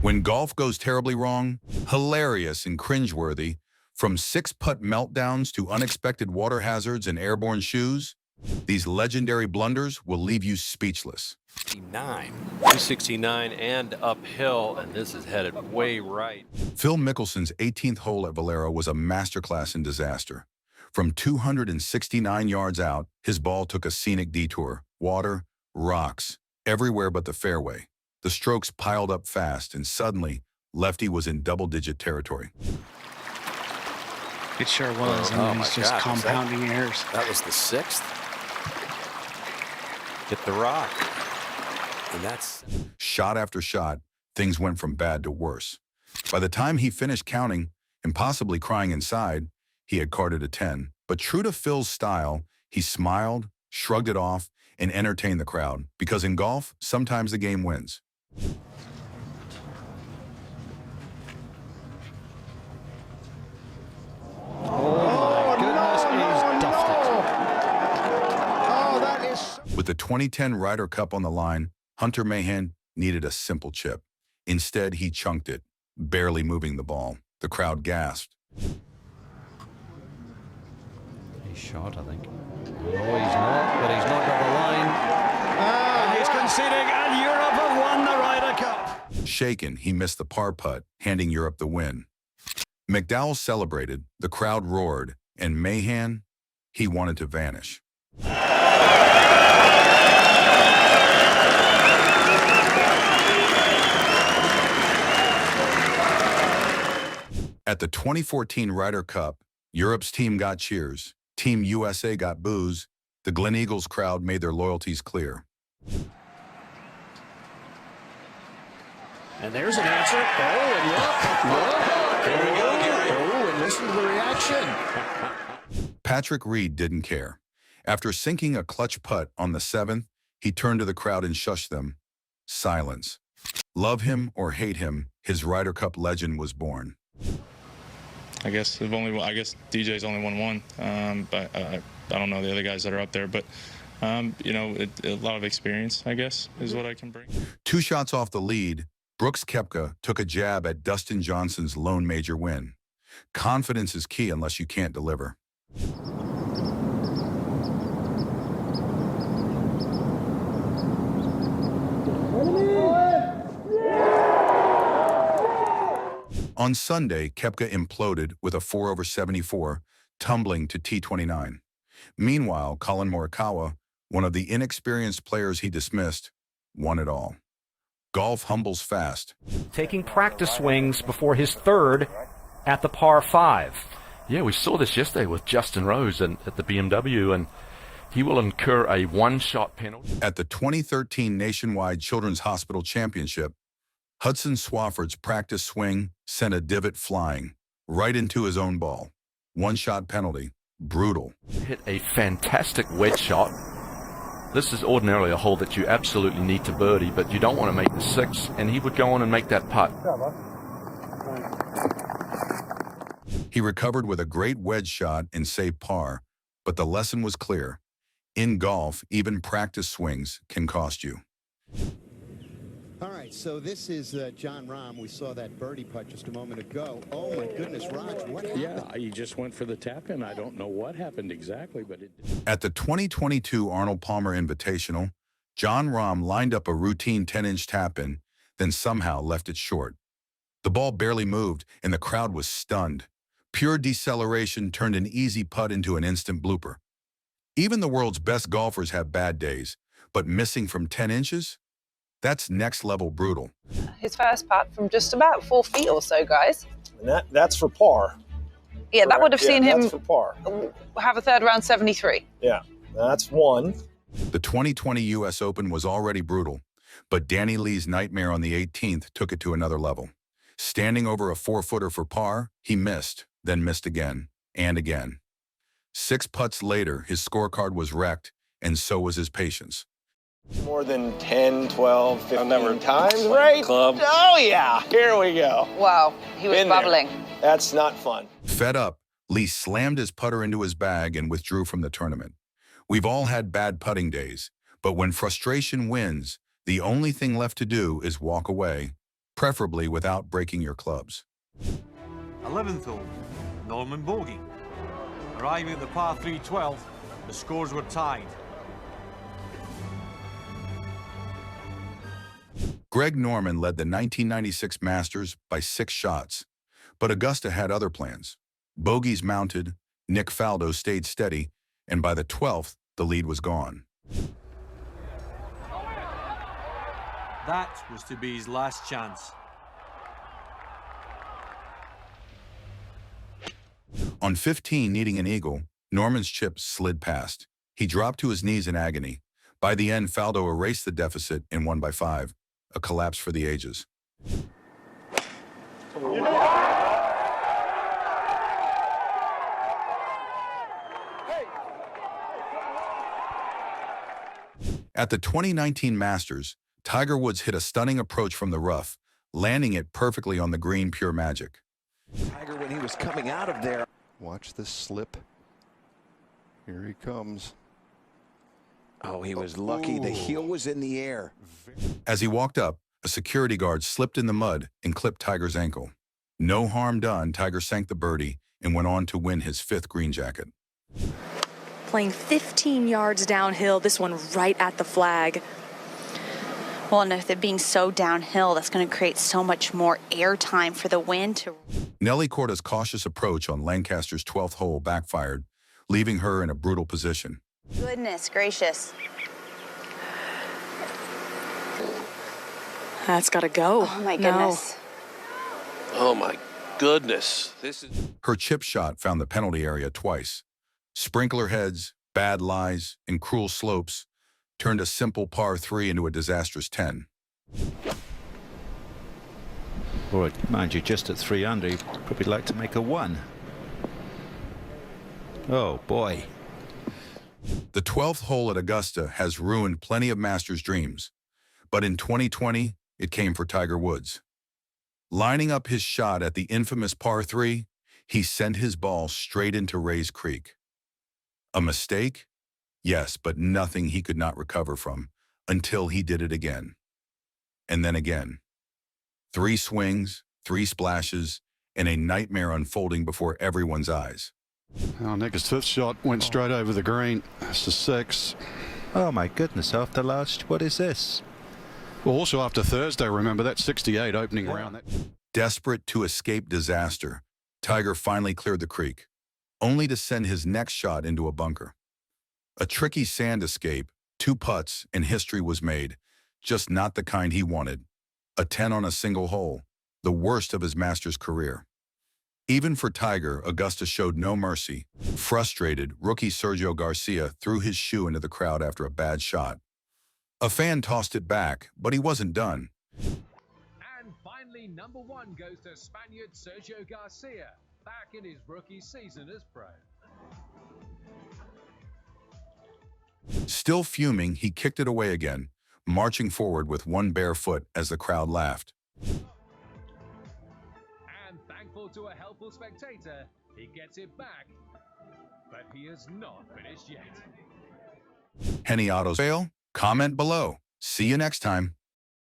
When golf goes terribly wrong, hilarious and cringeworthy, from six-putt meltdowns to unexpected water hazards and airborne shoes, these legendary blunders will leave you speechless. 269 and uphill, and this is headed way right. Phil Mickelson's 18th hole at Valero was a masterclass in disaster. From 269 yards out, his ball took a scenic detour. Water, rocks, everywhere but the fairway. The strokes piled up fast, and suddenly, Lefty was in double-digit territory. It sure was. I mean, it's just compounding errors. That was the sixth. Hit the rock. And that's... Shot after shot, things went from bad to worse. By the time he finished counting, and possibly crying inside, he had carded a 10. But true to Phil's style, he smiled, shrugged it off, and entertained the crowd. Because in golf, sometimes the game wins. With the 2010 Ryder Cup on the line, Hunter Mahan needed a simple chip. Instead, he chunked it, barely moving the ball. The crowd gasped. He's shot, I think. No, he's not, but he's not got the line. And he's conceding, and Europe have won the Ryder Cup. Shaken, he missed the par putt, handing Europe the win. McDowell celebrated, the crowd roared, and Mahan, he wanted to vanish. At the 2014 Ryder Cup, Europe's team got cheers, Team USA got boos, the Gleneagles crowd made their loyalties clear. And there's an answer. Oh, and look. There we go, Gary. Oh, and listen to the reaction. Patrick Reed didn't care. After sinking a clutch putt on the 7th, he turned to the crowd and shushed them. Silence. Love him or hate him, his Ryder Cup legend was born. I guess DJ's only won one, but I don't know the other guys that are up there. But you know, a lot of experience, I guess, is what I can bring. 2 shots off the lead, Brooks Koepka took a jab at Dustin Johnson's lone major win. Confidence is key unless you can't deliver. On Sunday, Koepka imploded with a 4/74, tumbling to T29. Meanwhile, Colin Morikawa, one of the inexperienced players he dismissed, won it all. Golf humbles fast. Taking practice swings before his third at the par 5. Yeah, we saw this yesterday with Justin Rose at the BMW, and he will incur a one-shot penalty. At the 2013 Nationwide Children's Hospital Championship, Hudson Swafford's practice swing sent a divot flying right into his own ball. One-shot penalty. Brutal. Hit a fantastic wedge shot. This is ordinarily a hole that you absolutely need to birdie, but you don't want to make the 6, and he would go on and make that putt. He recovered with a great wedge shot and saved par, but the lesson was clear. In golf, even practice swings can cost you. All right, so this is John Rahm. We saw that birdie putt just a moment ago. Oh, my goodness, Raj, what happened? Yeah, he just went for the tap-in. I don't know what happened exactly, but it... At the 2022 Arnold Palmer Invitational, John Rahm lined up a routine 10-inch tap-in, then somehow left it short. The ball barely moved, and the crowd was stunned. Pure deceleration turned an easy putt into an instant blooper. Even the world's best golfers have bad days, but missing from 10 inches? That's next-level brutal. His first putt from just about 4 feet or so, guys. And that's for par. Yeah, that would have seen him for par. have a third round 73. Yeah, that's one. The 2020 U.S. Open was already brutal, but Danny Lee's nightmare on the 18th took it to another level. Standing over a 4-footer for par, he missed, then missed again, and again. 6 putts later, his scorecard was wrecked, and so was his patience. More than 10, 12, 15 times, right? Club. Oh, yeah. Here we go. Wow, he was bubbling. That's not fun. Fed up, Lee slammed his putter into his bag and withdrew from the tournament. We've all had bad putting days, but when frustration wins, the only thing left to do is walk away preferably without breaking your clubs. 11th hole, Norman bogey. Arriving at the par 3 12th, the scores were tied. Greg Norman led the 1996 Masters by 6 shots, but Augusta had other plans. Bogeys mounted, Nick Faldo stayed steady, and by the 12th, the lead was gone. That was to be his last chance. On 15, needing an eagle, Norman's chip slid past. He dropped to his knees in agony. By the end, Faldo erased the deficit and won by 5, a collapse for the ages. At the 2019 Masters, Tiger Woods hit a stunning approach from the rough, landing it perfectly on the green, pure magic. Tiger, when he was coming out of there. Watch this slip. Here he comes. Oh, he was lucky. The heel was in the air. As he walked up, a security guard slipped in the mud and clipped Tiger's ankle. No harm done, Tiger sank the birdie and went on to win his 5th green jacket. Playing 15 yards downhill, this one right at the flag. Well, and with it being so downhill, that's going to create so much more air time for the wind to... Nelly Corda's cautious approach on Lancaster's 12th hole backfired, leaving her in a brutal position. Goodness gracious. That's got to go. Oh, my goodness. No. Oh, my goodness. This is... Her chip shot found the penalty area twice. Sprinkler heads, bad lies, and cruel slopes turned a simple par 3 into a disastrous 10. Boy, mind you, just at 3 under, you'd probably like to make a 1. Oh, boy. The 12th hole at Augusta has ruined plenty of Masters dreams, but in 2020, it came for Tiger Woods. Lining up his shot at the infamous par 3, he sent his ball straight into Rays Creek. A mistake? Yes, but nothing he could not recover from until he did it again. And then again. 3 swings, 3 splashes, and a nightmare unfolding before everyone's eyes. Oh, Nick's 5th shot went straight over the green. That's a 6. Oh my goodness, after last, what is this? Well, also after Thursday, remember, that 68 opening round. Desperate to escape disaster, Tiger finally cleared the creek, only to send his next shot into a bunker. A tricky sand escape, 2 putts, and history was made, just not the kind he wanted. A 10 on a single hole, the worst of his Masters career. Even for Tiger, Augusta showed no mercy. Frustrated, rookie Sergio Garcia threw his shoe into the crowd after a bad shot. A fan tossed it back, but he wasn't done. And finally, number 1 goes to Spaniard Sergio Garcia, back in his rookie season as pro. Still fuming, he kicked it away again, marching forward with one bare foot as the crowd laughed. And thankful to a helpful spectator, he gets it back, but he is not finished yet. Henny Autos fail? Comment below. See you next time.